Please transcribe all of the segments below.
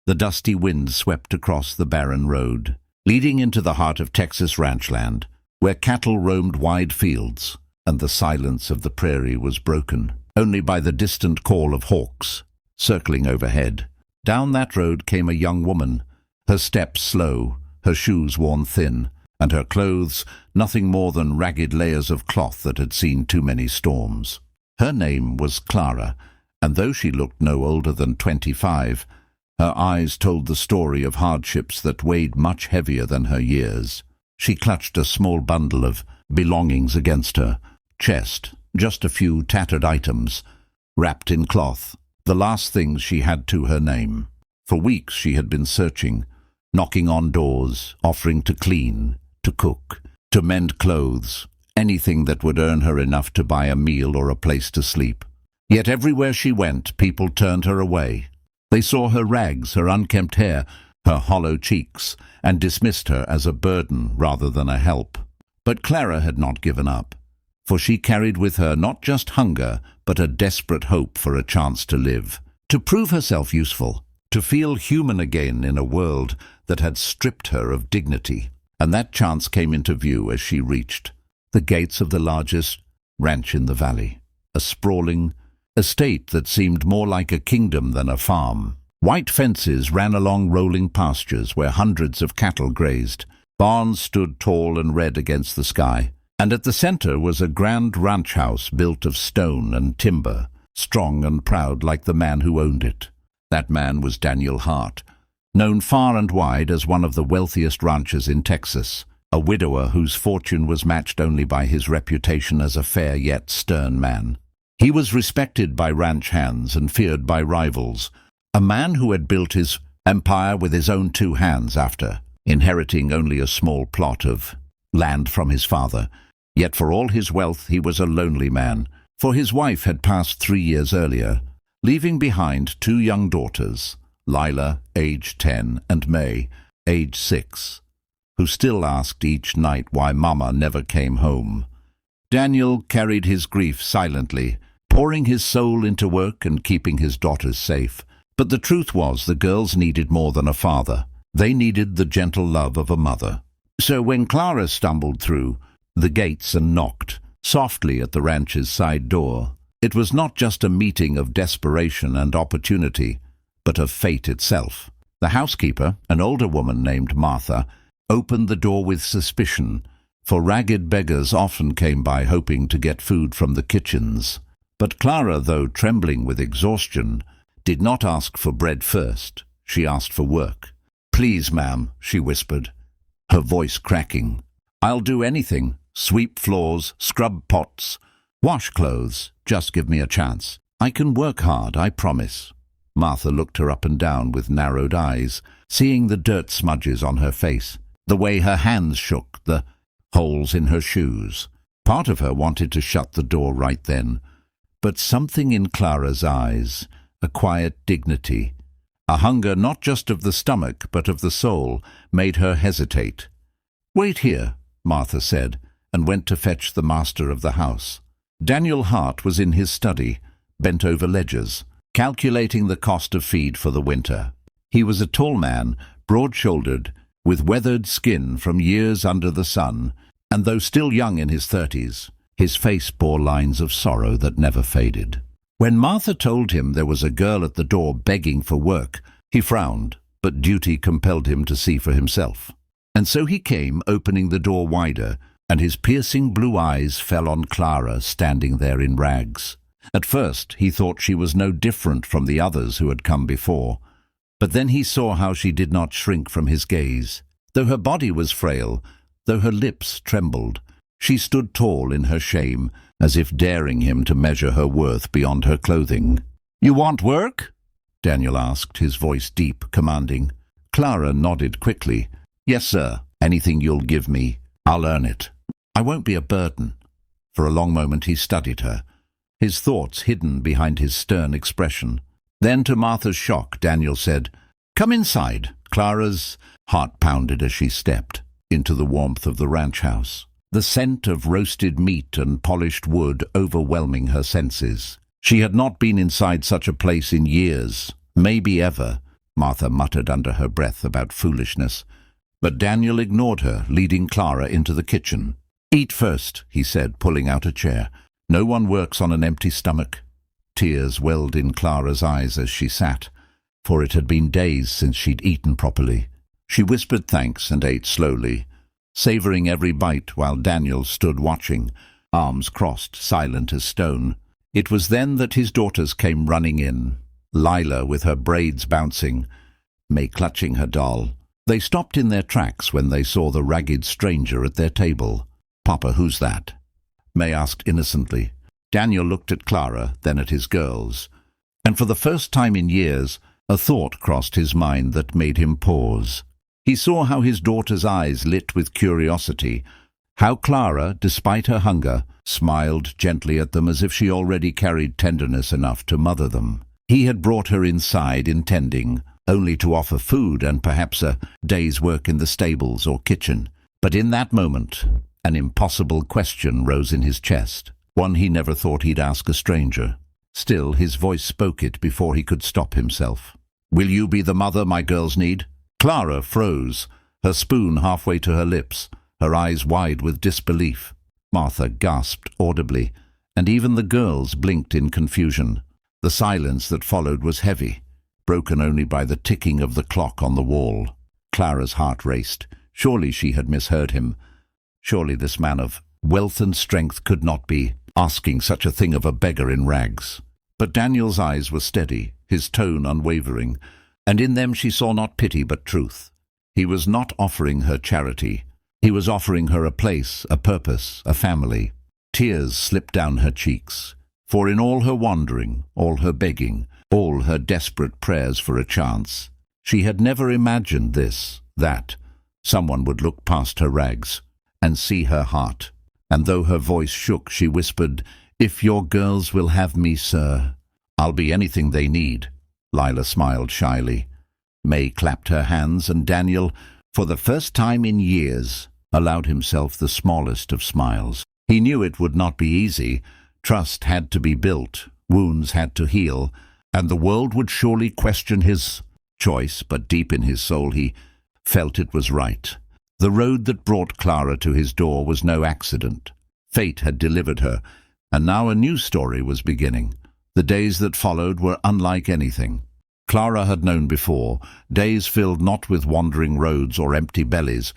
The dusty wind swept across the barren road, leading into the heart of Texas ranchland, where cattle roamed wide fields, and the silence of the prairie was broken only by the distant call of hawks circling overhead. Down that road came a young woman, her steps slow, her shoes worn thin, and her clothes nothing more than ragged layers of cloth that had seen too many storms. Her name was Clara, and though she looked no older than 25, her eyes told the story of hardships that weighed much heavier than her years. She clutched a small bundle of belongings against her chest, just a few tattered items, wrapped in cloth, the last things she had to her name. For weeks she had been searching, knocking on doors, offering to clean, to cook, to mend clothes, anything that would earn her enough to buy a meal or a place to sleep. Yet everywhere she went, people turned her away. They saw her rags, her unkempt hair, her hollow cheeks, and dismissed her as a burden rather than a help. But Clara had not given up, for she carried with her not just hunger, but a desperate hope for a chance to live, to prove herself useful, to feel human again in a world that had stripped her of dignity. And that chance came into view as she reached the gates of the largest ranch in the valley, a sprawling estate that seemed more like a kingdom than a farm. White fences ran along rolling pastures where hundreds of cattle grazed. Barns stood tall and red against the sky, and at the center was a grand ranch house built of stone and timber, strong and proud like the man who owned it. That man was Daniel Hart, known far and wide as one of the wealthiest ranchers in Texas, a widower whose fortune was matched only by his reputation as a fair yet stern man. He was respected by ranch hands and feared by rivals, a man who had built his empire with his own two hands after inheriting only a small plot of land from his father. Yet for all his wealth he was a lonely man, for his wife had passed 3 years earlier, leaving behind 2 young daughters, Lila, aged 10, and May, aged 6, who still asked each night why Mama never came home. Daniel carried his grief silently, pouring his soul into work and keeping his daughters safe. But the truth was the girls needed more than a father. They needed the gentle love of a mother. So when Clara stumbled through the gates and knocked softly at the ranch's side door, it was not just a meeting of desperation and opportunity, but of fate itself. The housekeeper, an older woman named Martha, opened the door with suspicion, for ragged beggars often came by hoping to get food from the kitchens. But Clara, though trembling with exhaustion, did not ask for bread first. She asked for work. "Please, ma'am," she whispered, her voice cracking. "I'll do anything. Sweep floors, scrub pots, wash clothes. Just give me a chance. I can work hard, I promise." Martha looked her up and down with narrowed eyes, seeing the dirt smudges on her face, the way her hands shook, the holes in her shoes. Part of her wanted to shut the door right then, but something in Clara's eyes, a quiet dignity, a hunger not just of the stomach but of the soul, made her hesitate. "Wait here," Martha said, and went to fetch the master of the house. Daniel Hart was in his study, bent over ledgers, calculating the cost of feed for the winter. He was a tall man, broad-shouldered, with weathered skin from years under the sun, and though still young in his 30s, his face bore lines of sorrow that never faded. When Martha told him there was a girl at the door begging for work, he frowned, but duty compelled him to see for himself. And so he came, opening the door wider, and his piercing blue eyes fell on Clara standing there in rags. At first he thought she was no different from the others who had come before, but then he saw how she did not shrink from his gaze. Though her body was frail, though her lips trembled, she stood tall in her shame, as if daring him to measure her worth beyond her clothing. "You want work?" Daniel asked, his voice deep, commanding. Clara nodded quickly. "Yes, sir. Anything you'll give me, I'll earn it. I won't be a burden." For a long moment he studied her, his thoughts hidden behind his stern expression. Then, to Martha's shock, Daniel said, "Come inside." Clara's heart pounded as she stepped into the warmth of the ranch house, the scent of roasted meat and polished wood overwhelming her senses. She had not been inside such a place in years, maybe ever. Martha muttered under her breath about foolishness. But Daniel ignored her, leading Clara into the kitchen. "Eat first," he said, pulling out a chair. "No one works on an empty stomach." Tears welled in Clara's eyes as she sat, for it had been days since she'd eaten properly. She whispered thanks and ate slowly, savouring every bite while Daniel stood watching, arms crossed, silent as stone. It was then that his daughters came running in, Lila with her braids bouncing, May clutching her doll. They stopped in their tracks when they saw the ragged stranger at their table. "Papa, who's that?" May asked innocently. Daniel looked at Clara, then at his girls, and for the first time in years, a thought crossed his mind that made him pause. He saw how his daughter's eyes lit with curiosity, how Clara, despite her hunger, smiled gently at them as if she already carried tenderness enough to mother them. He had brought her inside intending only to offer food and perhaps a day's work in the stables or kitchen. But in that moment, an impossible question rose in his chest, one he never thought he'd ask a stranger. Still, his voice spoke it before he could stop himself. "Will you be the mother my girls need?" Clara froze, her spoon halfway to her lips, her eyes wide with disbelief. Martha gasped audibly, and even the girls blinked in confusion. The silence that followed was heavy, broken only by the ticking of the clock on the wall. Clara's heart raced. Surely she had misheard him. Surely this man of wealth and strength could not be asking such a thing of a beggar in rags. But Daniel's eyes were steady, his tone unwavering, and in them she saw not pity but truth. He was not offering her charity. He was offering her a place, a purpose, a family. Tears slipped down her cheeks, for in all her wandering, all her begging, all her desperate prayers for a chance, she had never imagined this, that someone would look past her rags and see her heart. And though her voice shook, she whispered, "If your girls will have me, sir, I'll be anything they need." Lila smiled shyly. May clapped her hands, and Daniel, for the first time in years, allowed himself the smallest of smiles. He knew it would not be easy. Trust had to be built, wounds had to heal, and the world would surely question his choice, but deep in his soul he felt it was right. The road that brought Clara to his door was no accident. Fate had delivered her, and now a new story was beginning. The days that followed were unlike anything Clara had known before, days filled not with wandering roads or empty bellies,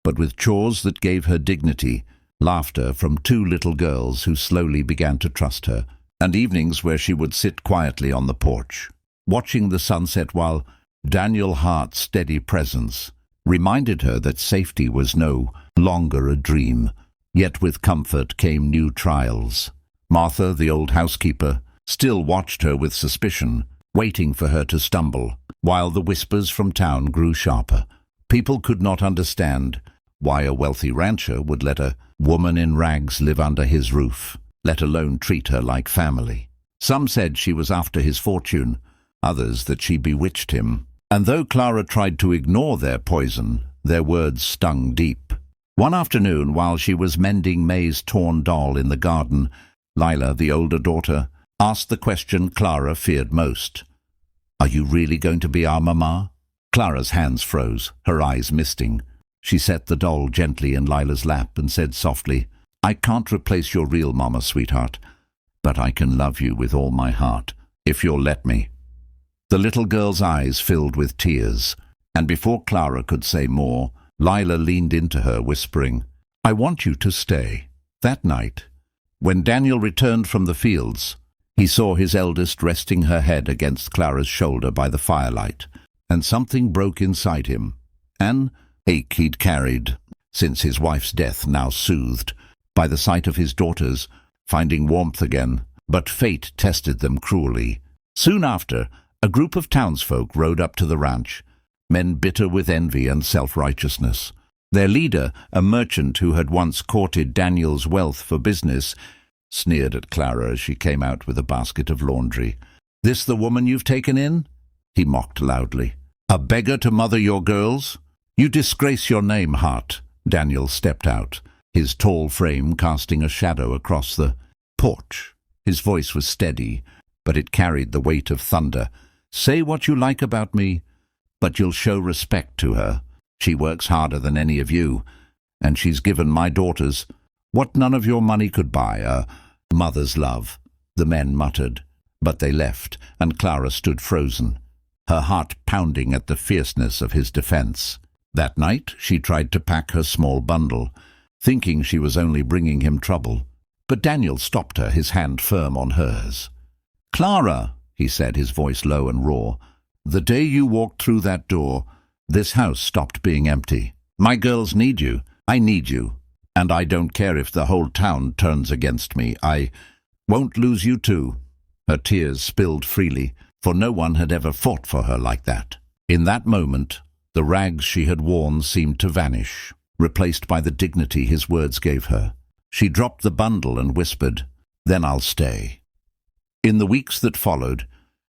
but with chores that gave her dignity, laughter from two little girls who slowly began to trust her, and evenings where she would sit quietly on the porch, watching the sunset while Daniel Hart's steady presence reminded her that safety was no longer a dream. Yet with comfort came new trials. Martha, the old housekeeper, still watched her with suspicion, waiting for her to stumble, while the whispers from town grew sharper. People could not understand why a wealthy rancher would let a woman in rags live under his roof, let alone treat her like family. Some said she was after his fortune, others that she bewitched him. And though Clara tried to ignore their poison, their words stung deep. One afternoon, while she was mending May's torn doll in the garden, Lila, the older daughter, asked the question Clara feared most. "Are you really going to be our mamma?" Clara's hands froze, her eyes misting. She set the doll gently in Lila's lap and said softly, "I can't replace your real mama, sweetheart, but I can love you with all my heart, if you'll let me." The little girl's eyes filled with tears, and before Clara could say more, Lila leaned into her, whispering, "I want you to stay." That night, when Daniel returned from the fields, he saw his eldest resting her head against Clara's shoulder by the firelight, and something broke inside him. An ache he'd carried since his wife's death, now soothed by the sight of his daughters finding warmth again, but fate tested them cruelly. Soon after, a group of townsfolk rode up to the ranch, men bitter with envy and self-righteousness. Their leader, a merchant who had once courted Daniel's wealth for business, sneered at Clara as she came out with a basket of laundry. "This the woman you've taken in?" he mocked loudly. "A beggar to mother your girls? You disgrace your name, Hart." Daniel stepped out, his tall frame casting a shadow across the porch. His voice was steady, but it carried the weight of thunder. "Say what you like about me, but you'll show respect to her. She works harder than any of you, and she's given my daughters what none of your money could buy, a mother's love." The men muttered, but they left, and Clara stood frozen, her heart pounding at the fierceness of his defense. That night she tried to pack her small bundle, thinking she was only bringing him trouble. But Daniel stopped her, his hand firm on hers. "Clara," he said, his voice low and raw, "the day you walked through that door, this house stopped being empty. My girls need you. I need you. And I don't care if the whole town turns against me. I won't lose you too." Her tears spilled freely, for no one had ever fought for her like that. In that moment, the rags she had worn seemed to vanish, replaced by the dignity his words gave her. She dropped the bundle and whispered, "Then I'll stay." In the weeks that followed,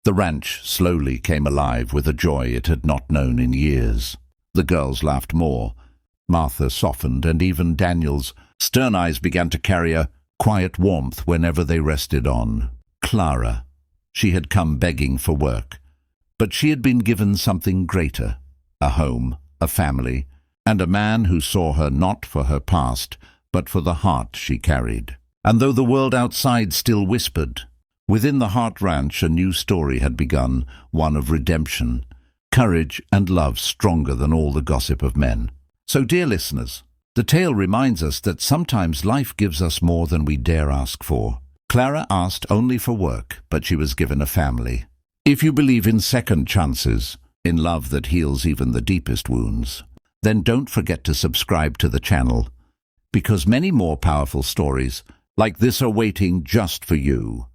the ranch slowly came alive with a joy it had not known in years. The girls laughed more. Martha softened, and even Daniel's stern eyes began to carry a quiet warmth whenever they rested on Clara. She had come begging for work, but she had been given something greater, a home, a family, and a man who saw her not for her past, but for the heart she carried. And though the world outside still whispered, within the Heart Ranch a new story had begun, one of redemption, courage and love stronger than all the gossip of men. So, dear listeners, the tale reminds us that sometimes life gives us more than we dare ask for. Clara asked only for work, but she was given a family. If you believe in second chances, in love that heals even the deepest wounds, then don't forget to subscribe to the channel, because many more powerful stories like this are waiting just for you.